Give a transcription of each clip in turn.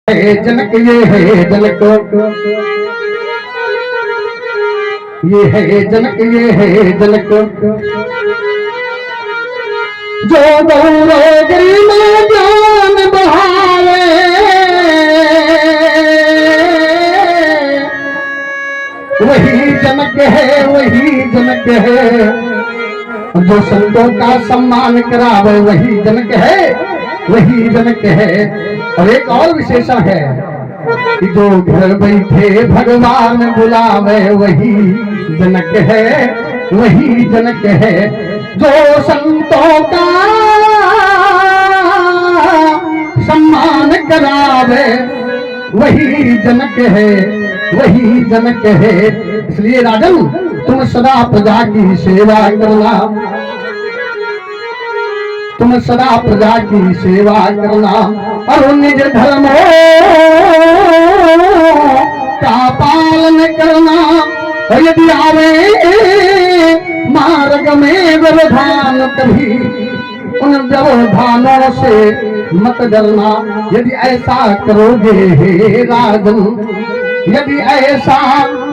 है जनक, ये है जनक, ये है जनक, ये है जनक, जो गौरवगिरी में ज्ञान बढ़ावे, वही जनक है, वही जनक है, जो संतों का सम्मान करावे, वही जनक है, वही जनक है। और एक और विशेषण है कि जो घर बैठे भगवान बुलावे, वही जनक है, वही जनक है। जो संतों का सम्मान करावे, वही जनक है, वही जनक है। इसलिए राजन, तुम सदा प्रजा की सेवा करना, तुम सदा प्रजा की सेवा करना, और निज धर्मों का पालन करना। और यदि आवे मार्ग में व्यवधान, कभी उन व्यवधानों से मत डरना। यदि ऐसा करोगे हे राजन, यदि ऐसा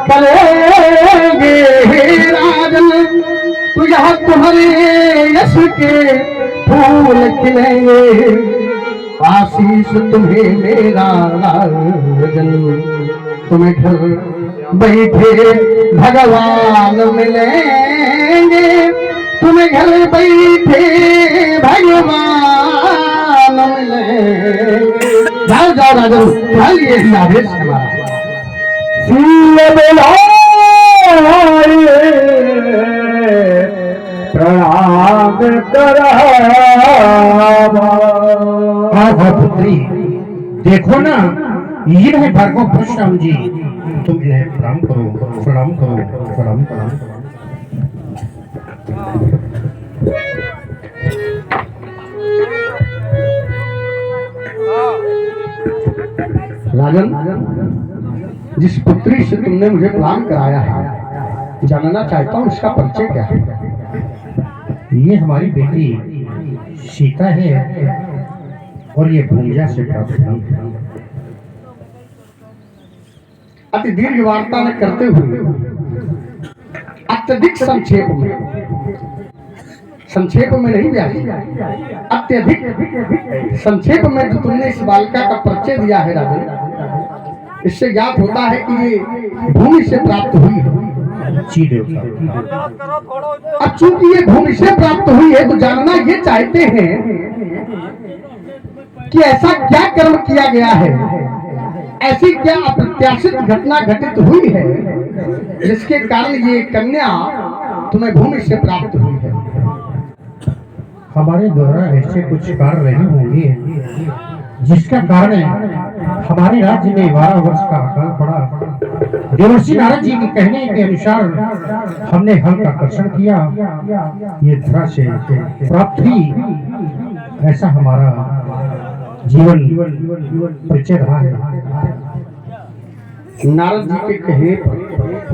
करोगे हे राजन, तो यह तुम्हारे यश के फूल खिलेंगे। आशीष तुम्हें मेरा राजन, तुम्हें घर बैठे भगवान मिलेंगे, तुम्हें घर बैठे भगवान मिलेंगे। जाओ जाओ राजन, चलिए ये आदेश हमारा। प्रणाम पुत्री, देखो ना, ये है भार्गव परशुराम जी। तुम इन्हें प्रणाम करो, प्रणाम करो, प्रणाम करो। राजन, जिस पुत्री से तुमने मुझे प्रणाम कराया है, जानना चाहता हूँ इसका परिचय क्या है। ये हमारी बेटी सीता है, और ये भूमिजा से प्राप्त हुई है। अति दीर्घ वार्ता न करते हुए अत्यधिक संक्षेप में नहीं व्यासी, अत्यधिक संक्षेप में जो तुमने इस बालिका का परिचय दिया है राजन, इससे ज्ञात होता है कि ये भूमि से प्राप्त हुई है। जी देवता। अब चूंकि ये भूमि से प्राप्त हुई है, तो जानना ये चाहते हैं कि ऐसा क्या कर्म किया गया है, ऐसी क्या अप्रत्याशित घटना घटित हुई है, जिसके कारण ये कन्या तुम्हें भूमि से प्राप्त हुई है। हमारे द्वारा ऐसे कुछ कार्य नहीं होंगे जिसका कारण हमारे राज्य में 12 वर्ष का अकाल पड़ा। देवर्षि नारद जी के कहने के अनुसार हमने हल का कर्षण किया, ये धरा से प्राप्त हुई। ऐसा हमारा जीवन परिचय रहा है। नारद जी के कहने पर,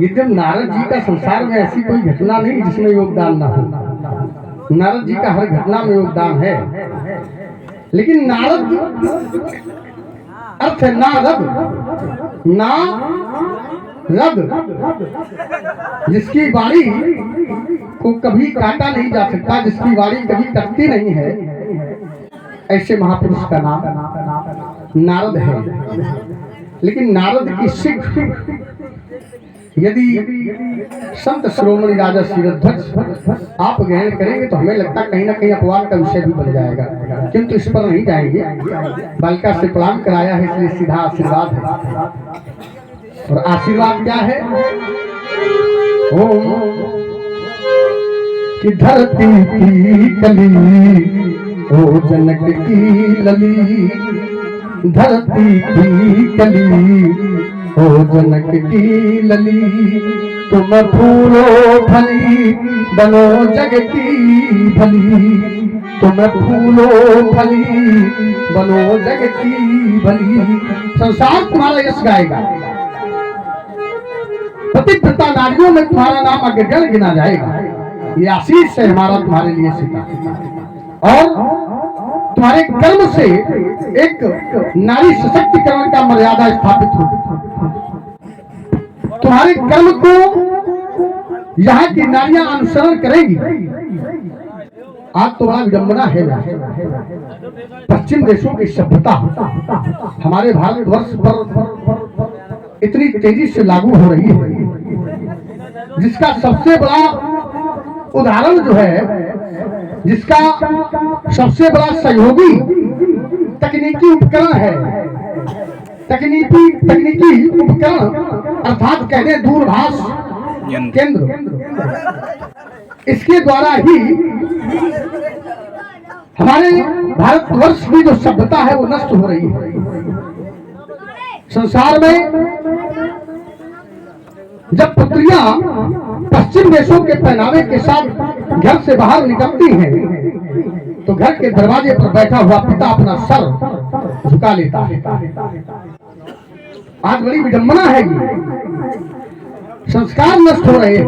यद्यप नारद जी का संसार में ऐसी कोई घटना नहीं जिसमें योगदान ना हो। नारद जी का हर घटना में योगदान है, लेकिन नारद अर्थ है नारद, ना रद, जिसकी वाणी को कभी काटा नहीं जा सकता, जिसकी वाणी कभी कटती नहीं है, ऐसे महापुरुष का नाम नारद है। लेकिन नारद की सिख यदि संत श्रोमणी राजा शिरोध्वज आप ग्रहण करेंगे, तो हमें लगता कहीं ना कहीं अपवाद का विषय भी बन जाएगा, किंतु इस पर नहीं जाएंगे। बालिका से प्रणाम कराया है, इसलिए सीधा आशीर्वाद है। और आशीर्वाद क्या है? ओम कि धरती की कली, ओ जनक की लली, धरती की कली, ओ जनक की लली, तुम फूलो फली बनो जग की भली, तुम फूलो फली बनो जग की भली। संसार तुम्हारा यश गाएगा, पतिव्रता नारियों में तुम्हारा नाम अग्रगण्य गिना जाएगा। ये आशीष है हमारा तुम्हारे लिए सीता। और तुम्हारे कर्म से एक नारी सशक्तिकरण का मर्यादा स्थापित हो। तुम्हारे कर्म को यहाँ की नारियां अनुसरण करेंगी। आज तो बड़ा विडंबना है, पश्चिम देशों की सभ्यता हमारे भारतवर्ष पर इतनी तेजी से लागू हो रही है, जिसका सबसे बड़ा उदाहरण जो है, जिसका सबसे बड़ा सहयोगी तकनीकी उपकरण है, तकनीकी उपकरण अर्थात कहते हैं दूरभाष केंद्र। इसके द्वारा ही हमारे भारतवर्ष की जो सभ्यता है वो नष्ट हो रही है। संसार में जब पुत्रियां पश्चिम देशों के पहनावे के साथ घर से बाहर निकलती हैं तो घर के दरवाजे पर बैठा हुआ पिता अपना सर झुका लेता है। आज बड़ी विडंबना है, संस्कार नष्ट हो रहे हैं।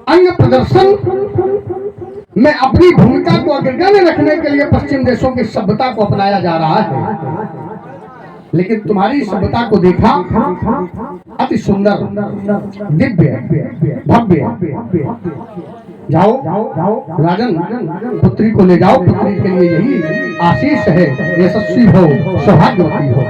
अंग प्रदर्शन में अपनी भूमिका को अग्रगण्य रखने के लिए पश्चिम देशों की सभ्यता को अपनाया जा रहा है, लेकिन तुम्हारी सभ्यता को देखा, अति सुंदर, दिव्य, भव्य। जाओ राजन, पुत्री को ले जाओ। पुत्री के लिए यही आशीष है, यशस्वी हो, सौभाग्यवती हो।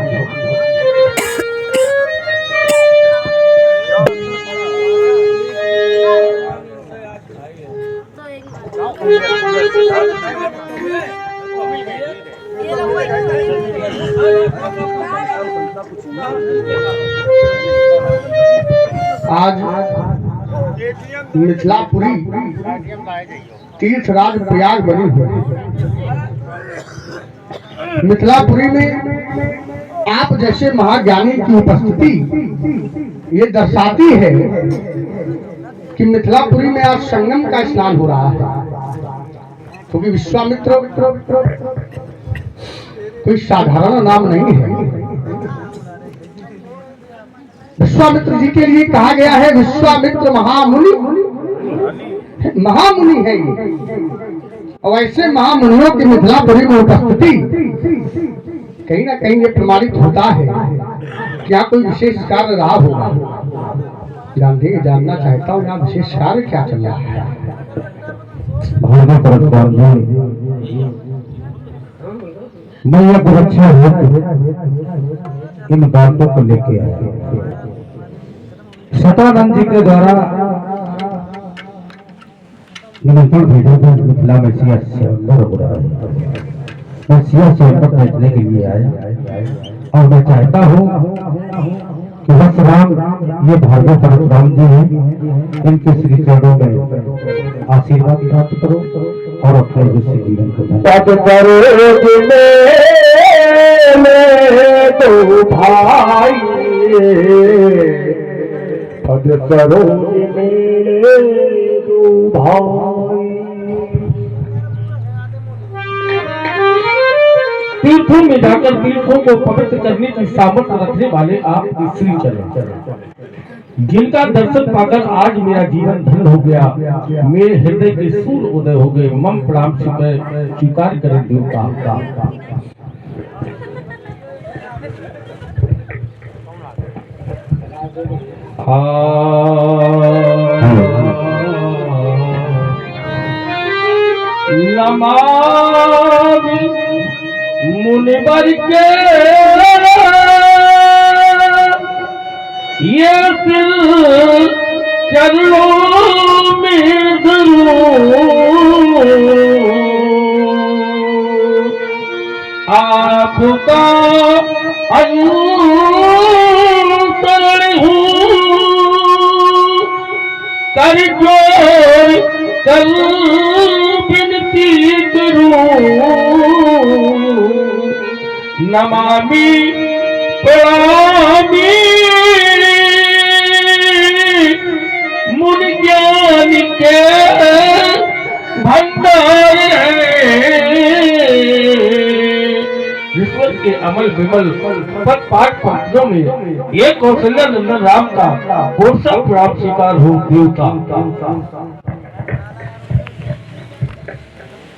आज मिथिलापुरी तीर्थराज प्रयाग बनी हुई है। मिथिलापुरी में आप जैसे महाज्ञानी की उपस्थिति ये दर्शाती है कि मिथिलापुरी में आज संगम का स्नान हो रहा है, क्योंकि विश्वामित्र कोई साधारण नाम नहीं है। विश्वामित्र जी के लिए कहा गया है विश्वामित्र महामुनि, महामुनि है ये। और ऐसे महामुनियों की मिथिलापुरी में उपस्थिति कहीं ना कहीं ये प्रमाणित होता है कि यहाँ कोई विशेष कार्य रहा होगा। जानना चाहता हूँ यहाँ विशेष कार्य क्या चल रहा है। मैया को रक्षा इन बातों को लेके आया। सतानंद जी के द्वारा निमंत्रण भेजा था मिथिला में सिया से अंदर हो रहा है। मैं सिया से अंदर भेजने के लिए आया और मैं चाहता हूँ कि बस राम ये भार्गव परशुराम जी हैं, इनके श्री चरणों में आशीर्वाद प्राप्त करो और अपने दूसरे जीवन को तो भाई पद करो तीर्थों में जाकर तीर्थों को पवित्र करने की सामर्थ्य रखने वाले आप श्री चरण, जिनका दर्शन पाकर आज मेरा जीवन धन्य हो गया, मेरे हृदय के सूर्य उदय हो गए। मम प्रणाम स्वीकार करें देवता। नमामि मुनिवर के ये सिर चरणों में धरूं, आपका अनुसरण हूँ, कर जोर कर विनती करूं। नमामि प्रणामि मुनि ज्ञान के भंडार ईश्वर के अमल विमल पद पाठ पाठों में ये कौशल्या नंदन राम का पोषा प्राप्त शिकार हो देवता।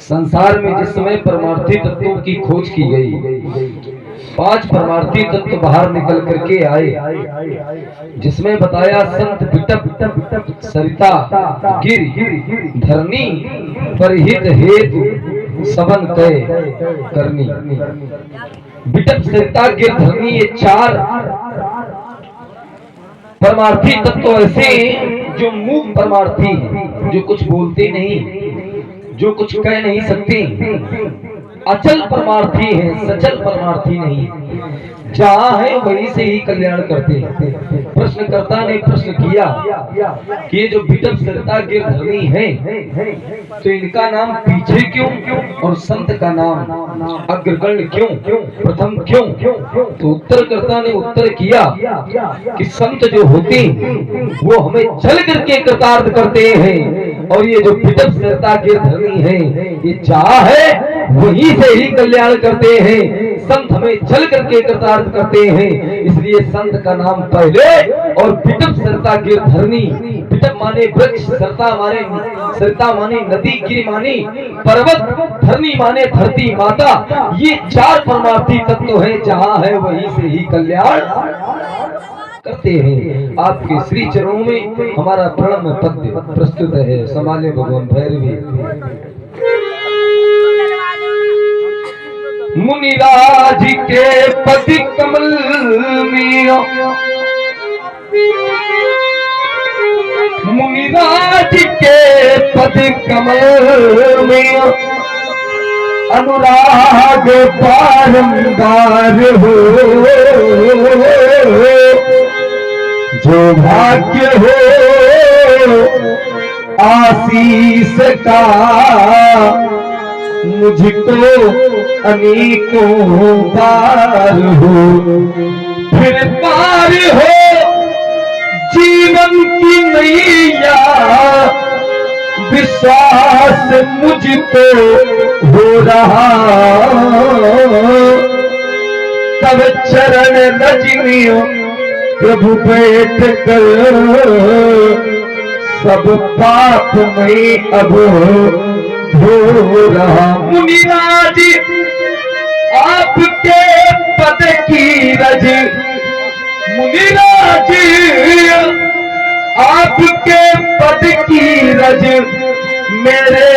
संसार में जिस समय परमार्थी तत्वों की खोज की गई, 5 परमार्थी तत्व बाहर निकल करके आए, जिसमें बताया संत बिटप सरिता गिर धरनी परहित हेतु सबन तय करनी। बिटप सरिता गिर धरनी, ये 4 परमार्थी तत्व ऐसे हैं जो मूक परमार्थी हैं, जो कुछ बोलते नहीं, जो कुछ कह नहीं सकते, अचल परमार्थी है, सचल परमार्थी नहीं। जहां है वहीं से ही कल्याण करते हैं। प्रश्नकर्ता ने प्रश्न किया कि ये जो बिटप सरिता गिर धरनी है, तो इनका नाम पीछे क्यों और संत का नाम अग्रगण्य क्यों, प्रथम क्यों? तो उत्तरकर्ता ने उत्तर किया कि संत जो होते हैं वो हमें चल करके कृतार्थ करते हैं, और ये जो बिटप सरिता गिर धरनी है, ये जहां है वहीं से ही कल्याण करते हैं। संत हमें चल करके कृतार्थ करते हैं, इसलिए संत का नाम पहले और बिटप सरिता गिर धरनी। बिटप माने वृक्ष, सरिता माने नदी, गिर माने पर्वत, धरनी माने धरती माता। ये 4 परमार्थी तत्व हैं, जहां है वहीं से ही कल्याण करते हैं। आपके श्री चरणों में हमारा प्रणम पद्य प्रस्तुत है। संभाले भगवान भैरवी। मुनिराज के पद कमल में, मुनिराज के पद कमल में अनुराग बारंबार हो, जो भाग्य हो आशीष का मुझको अनेकों बार हो, फिर पार हो जीवन की नैया, विश्वास मुझको हो रहा, तब चरण रजनियों प्रभु बैठ कर सब पाप में अब हो रहा। मुनिराज आपके पद की रज, मुनिराज आपके पद की रज, मेरे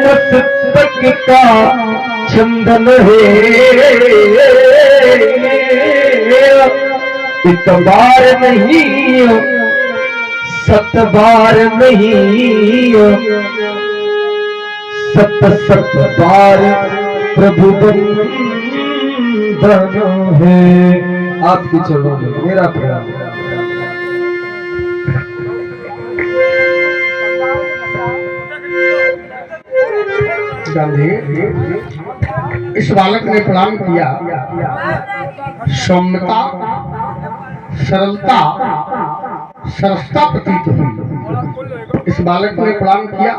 मस्तक का चंदन है। एक बार नहीं 7 बार नहीं, 7 बार प्रभु बंदन है। आपके चरणों में मेरा प्रणाम। गांधी, इस बालक ने प्रणाम किया, सौम्यता, सरलता, सरसता प्रतीत हुई। इस बालक ने प्रणाम किया,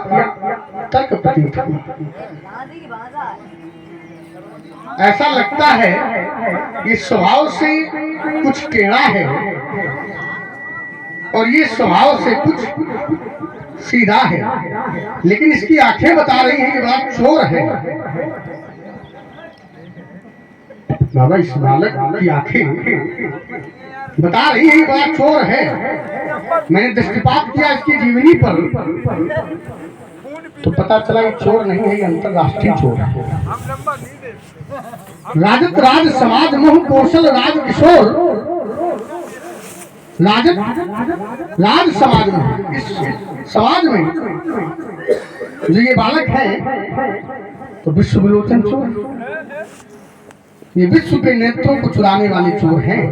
तर्क प्रतीत हुई। ऐसा लगता है ये स्वभाव से कुछ टेढ़ा है और ये स्वभाव से कुछ सीधा है, लेकिन इसकी आंखें बता रही हैं कि बड़ा चोर है। बाबा, इस बालक की आंखें बता रही है कि बड़ा चोर है। मैंने दृष्टिपात किया इसकी जीवनी पर, तो पता चला ये चोर नहीं है, ये अंतरराष्ट्रीय चोर है। राजत राज समाज मोह कौशल राज किशोर, राजत राज समाज में, इस समाज में जो ये बालक है तो विश्व विलोचन चोर, ये विश्व के नेत्रों को चुराने वाले चोर हैं।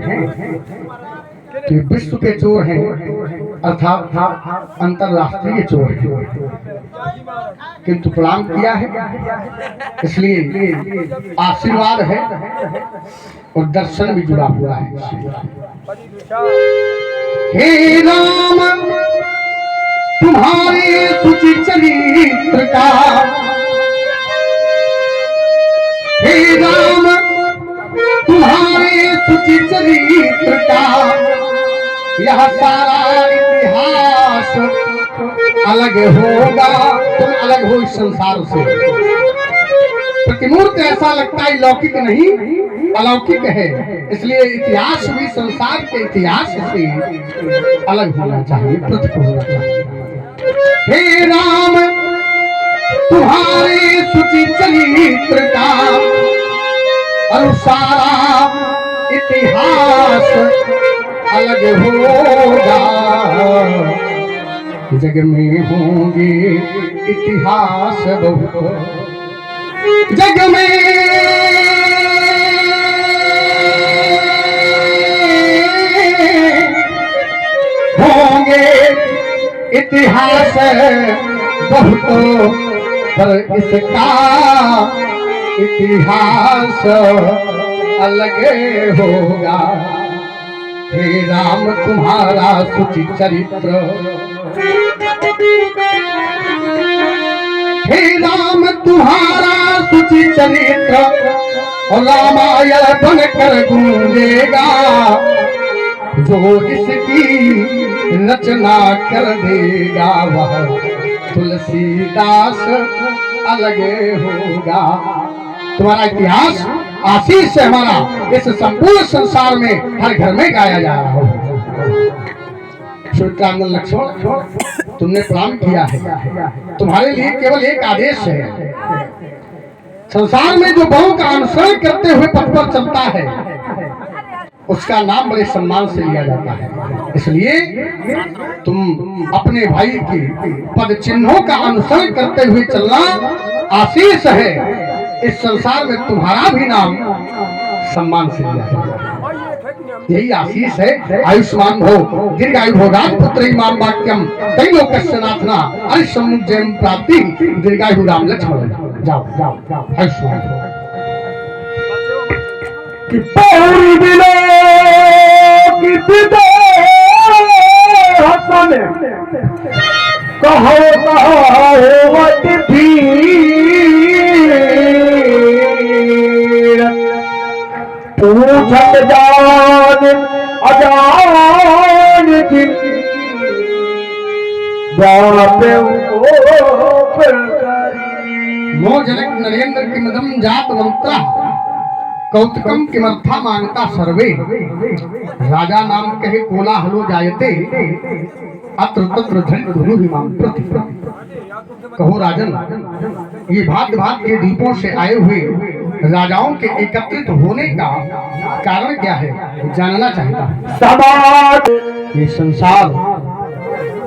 तो ये विश्व के चोर हैं, अर्थात अंतरराष्ट्रीय चोर हैं। किंतु प्रणाम किया है, इसलिए आशीर्वाद है और दर्शन भी जुड़ा हुआ है। हे राम तुम्हारे सुचि चरित्र का, हे राम तुम्हारे सुचि चरित्र का, यह सारा इतिहास अलग होगा। तुम अलग हो इस संसार से। प्रतिमूर्त ऐसा लगता है लौकिक नहीं अलौकिक है, इसलिए इतिहास भी संसार के इतिहास से अलग होना चाहिए, पृथक होना चाहिए। हे राम तुम्हारे सुचि चरित्र का अनुसार इतिहास अलग होगा, जग में होंगे इतिहास बहुत, जग में होंगे इतिहास बहुत, पर इसका इतिहास अलग होगा। हे राम तुम्हारा सुचि चरित्र, हे राम तुम्हारा सुचि चरित्र रामायण बनकर गूंजेगा, जो इसकी रचना कर देगा वह तुलसीदास अलग होगा। तुम्हारा इतिहास आशीष से हमारा इस संपूर्ण संसार में हर घर में गाया जा रहा हो। सुमित्रानंद लक्ष्मण तुमने प्रणाम किया है, तुम्हारे लिए केवल एक आदेश है, संसार में जो बड़ों का अनुसरण करते हुए पथ पर चलता है उसका नाम बड़े सम्मान से लिया जाता है, इसलिए तुम अपने भाई के पद चिन्हों का अनुसरण करते हुए चलना आशीष है। इस संसार में तुम्हारा भी नाम सम्मान से लिया जाएगा, यही आशीष है। आयुष्मान भो दीर्घायु भोगात् पुत्र इमाम वाक्यम दैलोकस्य नाथना अरिसम्मुख जयम प्राप्ति दीर्घायु राम लक्ष्मण। जाओ जाओ जाओ, आयुष्मान भो। कि पौरी बिलो की पिता हसन कहो वट पूछत जान अजान की मो जनक नरेंद्र की मदम जात मंत्रा कौतुकम किमर्था मांगता सर्वे, राजा नाम कहे कोलाहलो जायते अत्र तत्र धनु हिमाम प्रति। कहो राजन, ये भांत भांत के द्वीपों से आए हुए राजाओं के एकत्रित होने का कारण क्या है, जानना चाहता हूँ। समाज ये संसार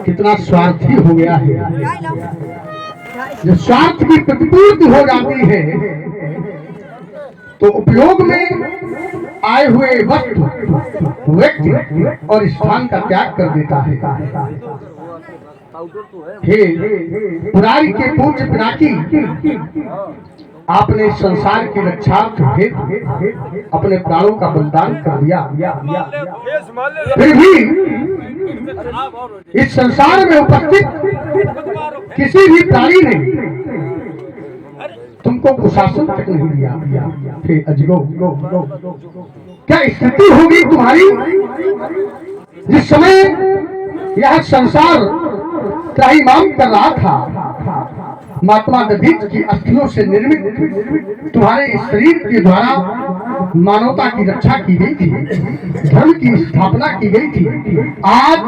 कितना स्वार्थी हो गया है, जो स्वार्थ की प्रतिपूर्ति हो जाती है तो उपयोग में आए हुए वस्तु व्यक्ति और स्थान का त्याग कर देता है। हे पुरारी के पूज्य पिनाकी, आपने संसार की रक्षार्थ हेतु अपने प्राणों का बलिदान कर दिया, फिर भी इस संसार में उपस्थित किसी भी प्राणी ने तुमको कुशासन तक नहीं दिया। फिर अजगो क्या स्थिति होगी तुम्हारी जिस समय यह संसार त्राहिमाम कर रहा था, महात्मा दधीच की अस्थियों से निर्मित तुम्हारे इस शरीर के द्वारा मानवता की रक्षा की गई थी, धर्म की स्थापना की गई थी। आज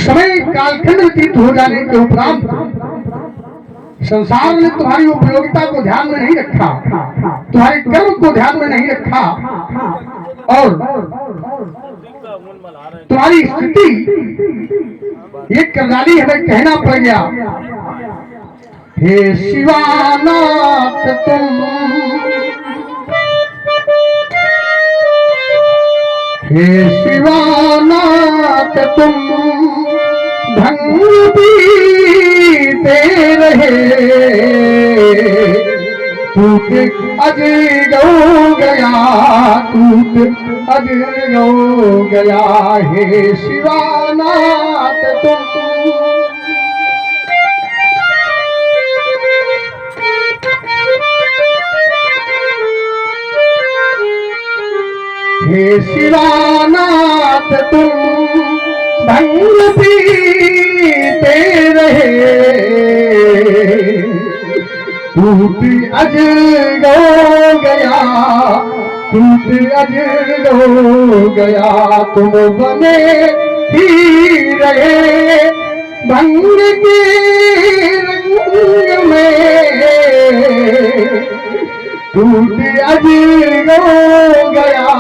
समय कालखंड व्यतीत हो जाने के उपरांत संसार ने तुम्हारी उपयोगिता को ध्यान में नहीं रखा, तुम्हारे कर्म को ध्यान में नहीं रखा और तुम्हारी स्थिति ये करदाली हमें कहना पड़ गया। हे शिवानाथ तुम, हे शिवानाथ तुम भंग पीते रहे, टूट अज गो गया, टूट अज गो गया। हे शिवानाथ तुम, हे शिवानाथ तुम भंग पीते रहे, टूट अजर हो गया, टूट अजर हो गया। तुम बने ही रहे भंग के रंग में, टूट अजर हो गया,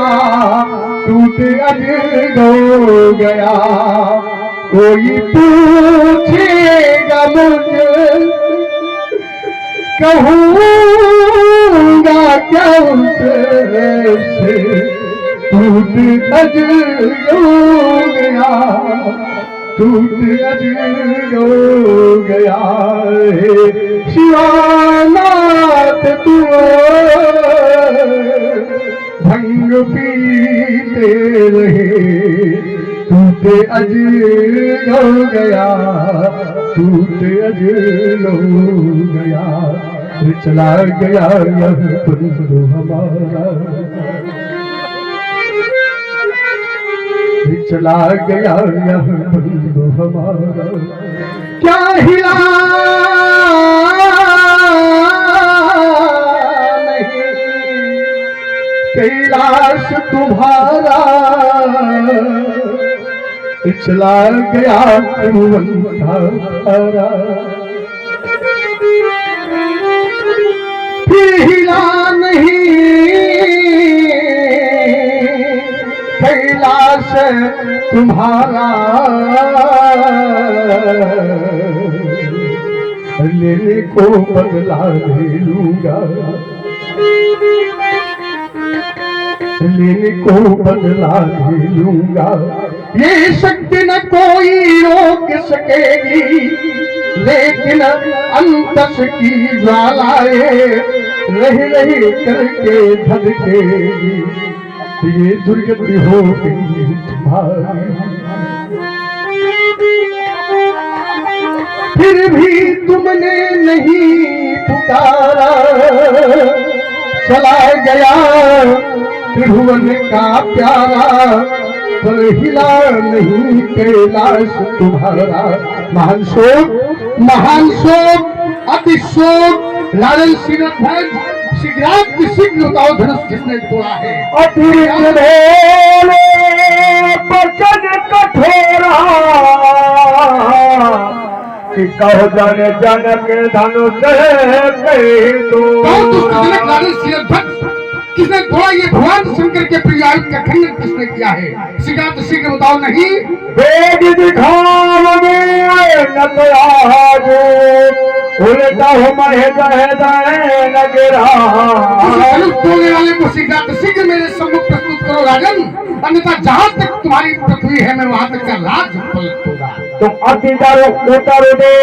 टूट अजर हो गया। कोई पूछेगा मुझे, कहूँगा क्या उसे, टूट अजर हो गया, टूट अजर हो गया। शिवानाथ तू भंग पीते रहे, टूट अजर हो गया, टूट अजर हो गया। चला गया यह बंधु हमारा, चला गया यह बंधु हमारा। क्या हिला नहीं कैलाश तुम्हारा, चला गया तुम्हारा। फिर हिला नहीं कैलाश तुम्हारा, लेने को बदला ले लूंगा, लेने को बदला ले लूंगा। ये शक्ति न कोई रोक सकेगी, लेकिन अंतस की ज्वालाएं रह रही करके धधकेगी। ये दुर्गति होगी तुम्हारी, फिर भी तुमने नहीं पुकारा। चला गया त्रिभुवन का प्यारा, पर हिला नहीं कैलाश तुम्हारा। महान शोक, महान शोक, अति शोक। लालन सिंह ध्वज शीघ्राति शीघ्र बताओ धनुष किसने तोड़ा है? अतिरिक्त बचन कठोरा, कि कहो जाने जनक धनुष कहीं तो। लालन सिंह ध्वज किसने तोड़ा? ये भगवान शंकर के प्रिय आयुध का खंडन किसने किया है? शीघ्र शीघ्र बताओ। नहीं वेद दिखाओगे न तो आजो, उल्टा हो महेद नगरा। बोलने वाले को शीघ्र मेरे सम्मुख प्रस्तुत करो राजन, अन्यथा जहाँ तक तुम्हारी पृथ्वी है मैं वहां तक का राज पलट दूंगा। तो अति दरो उतर दे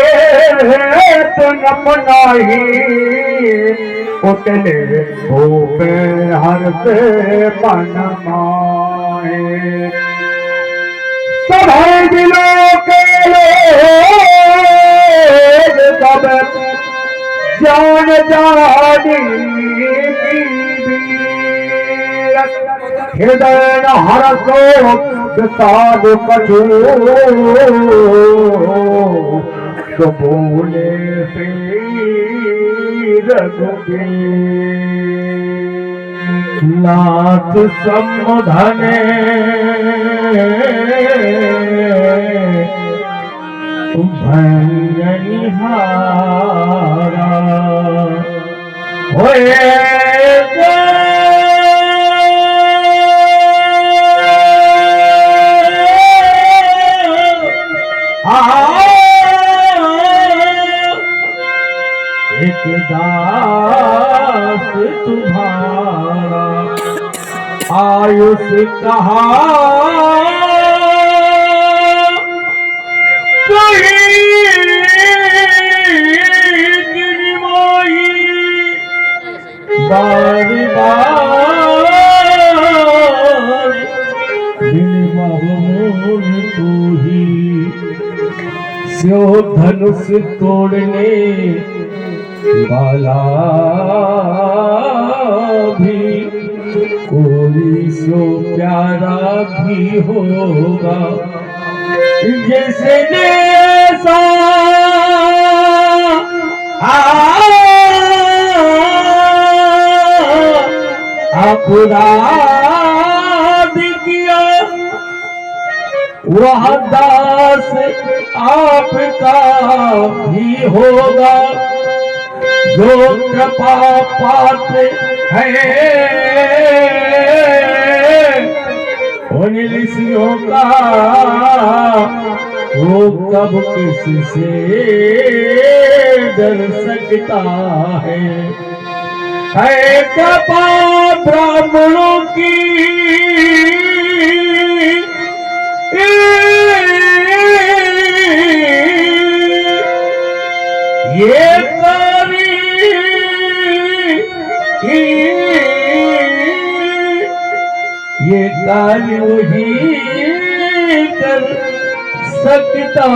तो नमनाही, उतले भूपे हर से मन माए। सभी दिलों के लोग सब जान जानी की हृदय हरसो विषाद कछु, तो बोले से रघुबीर। नाथ सम्मधने भंजनिहारा, होए एक दास तुम्हारा, आयुष कहा बार बार दिल महमूद तू ही, स्यो धनुष तोड़ने वाला भी कोई सो प्यारा भी होगा। जैसे जैसा अपराध किया वह दास आपका भी होगा, जो कृपा पात्र है उन ऋषियों का, वो कब किससे डर सकता है कृपा ब्राह्मणों की ये कार्य वही कर सकता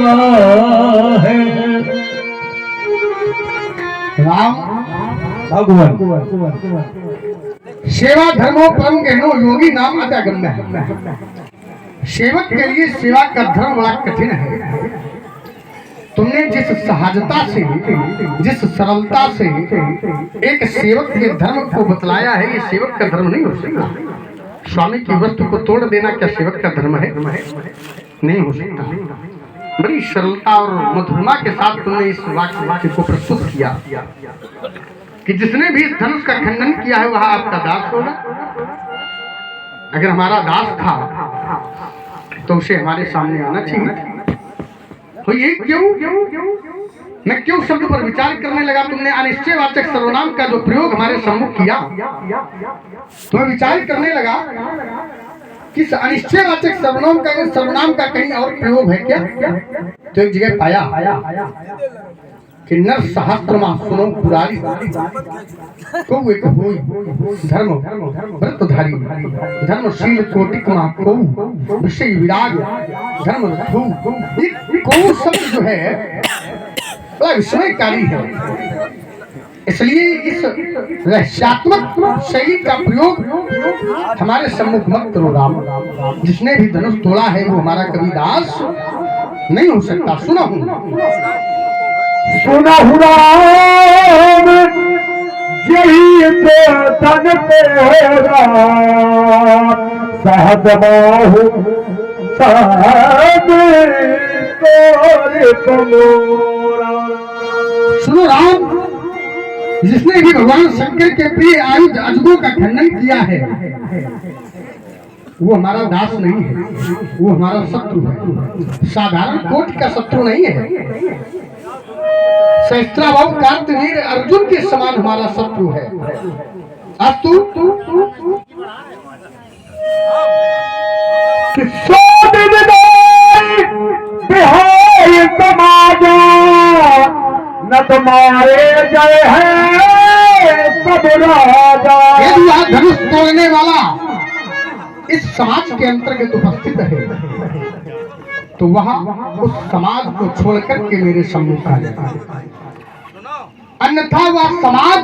है। राम भगवान सेवा धर्मो परम गहनो योगी नाम अत्यागम्य है। सेवक के लिए सेवा का धर्म बड़ा कठिन है। तुमने जिस सहजता से, जिस सरलता से एक सेवक के धर्म को बतलाया है, ये सेवक का धर्म नहीं हो सकता। स्वामी की वस्तु को तोड़ देना क्या सेवक का धर्म है? नहीं हो सकता। बड़ी सरलता और मधुरमा के साथ तुमने इस वाक्य को प्रस्तुत किया कि जिसने भी इस धनुष का खंडन किया है वह आपका दास होगा। अगर हमारा दास था तो उसे हमारे सामने आना चाहिए। तो ये क्यों? मैं क्यों शब्द पर विचार करने लगा? तुमने अनिश्चयवाचक सर्वनाम का जो प्रयोग हमारे सम्मुख किया तो मैं विचार करने लगा कि अनिश्चयवाचक सर्वनाम का कहीं और प्रयोग है क्या? तो एक जगह पाया कि नर सहस्त्रमा सुनो पुरारी को एक होई धर्म व्रतधारी धर्मशील कोटिक को विषय विराग धर्म को शब्द जो है बड़ा विस्मयकारी है। इसलिए इस रहस्यात्मक शैली का प्रयोग हमारे सम्मुख मत करो राम। जिसने भी धनुष तोड़ा है वो हमारा कभी दास नहीं हो सकता। सुनहु राम यही तो धन तेरा सहद बाहु सहद तोरे कमोरा। सुनो राम, जिसने भी भगवान शंकर के प्रिय आयुध अजगों का खंडन किया है वो हमारा दास नहीं है, वो हमारा शत्रु है। साधारण कोटि का शत्रु नहीं है। सहस्त्राबाहु कार्तवीर अर्जुन के समान हमारा शत्रु है। अब तू समाजा न तुम्हारे जय है सब राजा। यदि यह धनुष तोड़ने वाला इस समाज के अंतर्गत उपस्थित है तो वह उस समाज को छोड़कर के मेरे सम्मुख आ जाए, अन्यथा वह समाज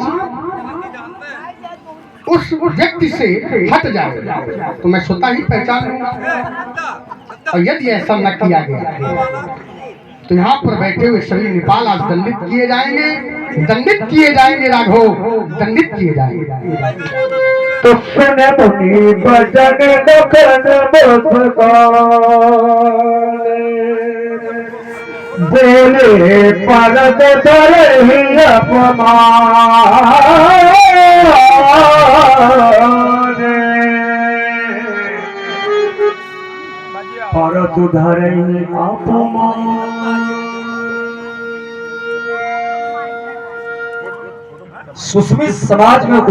उस व्यक्ति से हट जाए तो मैं स्वतः ही पहचान लूंगा। और यदि ऐसा न किया गया तो यहाँ पर बैठे हुए सभी नेपाल आज दंडित किए जाएंगे, दंडित किए जाएंगे राघव, दंडित किए जाएंगे। तो सुने मुनि भजन दखन बोले परद धरहि अपमान, परद धरहि अपमान। सुस्मित समाज में